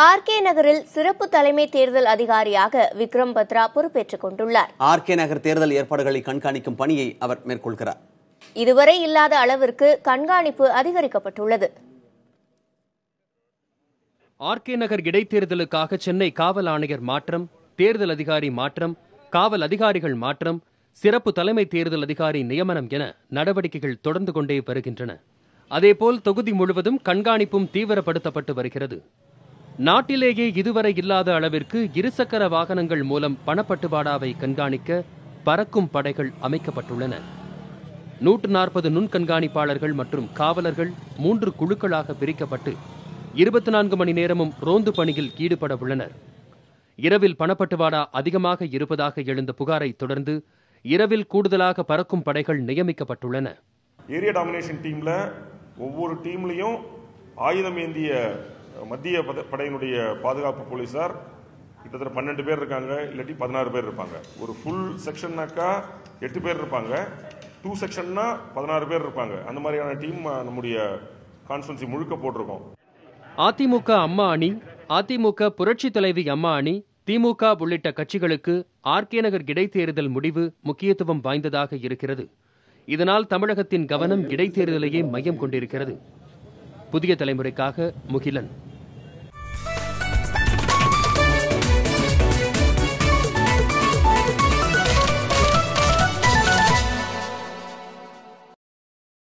RK நகரில் சிறப்பு தலைமை தேர்தல் அதிகாரியாக விக்ரம் பத்ரா பொறுப்பேற்றுக் கொண்டுள்ளார். ஆர்கே நகர் தேர்தல் ஏற்பாடுகளை கண்காணிக்கும் பணியை அவர் மேற்கொள்கிறார். இதுவரை இல்லாத அளவிற்கு கண்காணிப்பு அதிகரிக்கப்பட்டுள்ளது. ஆர்கே நகர் இடைத்தேர்தலுக்காக சென்னை காவல் ஆணையர் மாற்றம், தேர்தல் அதிகாரி மாற்றம், காவல் அதிகாரிகள் மாற்றம், சிறப்பு தலைமை தேர்தல் அதிகாரி நியமனம் என நடவடிக்கைகள் தொடர்ந்து கொண்டே வருகின்றன. அதேபோல் தொகுதி முழுவதும் கண்காணிப்பும் தீவிரப்படுத்தப்பட்டு வருகிறது. நாட்டிலேயே இதுவரை இல்லாத அளவிற்கு இருசக்கர வாகனங்கள் மூலம் பணப்பட்டுவாடாவை கண்காணிக்க பறக்கும் படைகள் அமைக்கப்பட்டுள்ளன. 140 நுண்கண்காணிப்பாளர்கள் மற்றும் காவலர்கள் 3 குழுக்களாக பிரிக்கப்பட்டு 24 மணி நேரமும் ரோந்து பணியில் ஈடுபட உள்ளனர். இரவில் பணப்பட்டுவாடா அதிகமாக இருப்பதாக எழுந்த புகாரை தொடர்ந்து இரவில் கூடுதலாக பறக்கும் படைகள் நியமிக்கப்பட்டுள்ளன. ஏரியா டாமினேஷன் டீம்ல ஒவ்வொரு டீம்லையும் ஆயுதம் ஏந்திய மத்திய படையினுடைய பாதுகாப்பு போலீசார் கிட்டத்தட்ட 12 பேர் இருக்காங்க, இல்லாட்டி 16 பேர் இருப்பாங்க. ஒரு ஃபுல் செக்ஷன்னாக்கா 8 பேர் இருப்பாங்க, 2 செக்ஷன்னா 16 பேர் இருப்பாங்க. அந்த மாதிரியான டீம் நம்முடைய கான்ஸ்டிட்யூன்சி முழுக்க போட்டிருக்கோம். அதிமுக அம்மா அணி, அதிமுக புரட்சி தலைவி அம்மா அணி, திமுக உள்ளிட்ட கட்சிகளுக்கு ஆர்கே நகர் இடைத்தேர்தல் முடிவு முக்கியத்துவம் வாய்ந்ததாக இருக்கிறது. இதனால் தமிழகத்தின் கவனம் இடைத்தேர்தலையே மையம் கொண்டிருக்கிறது. புதிய தலைமுறைக்காக முகிலன்.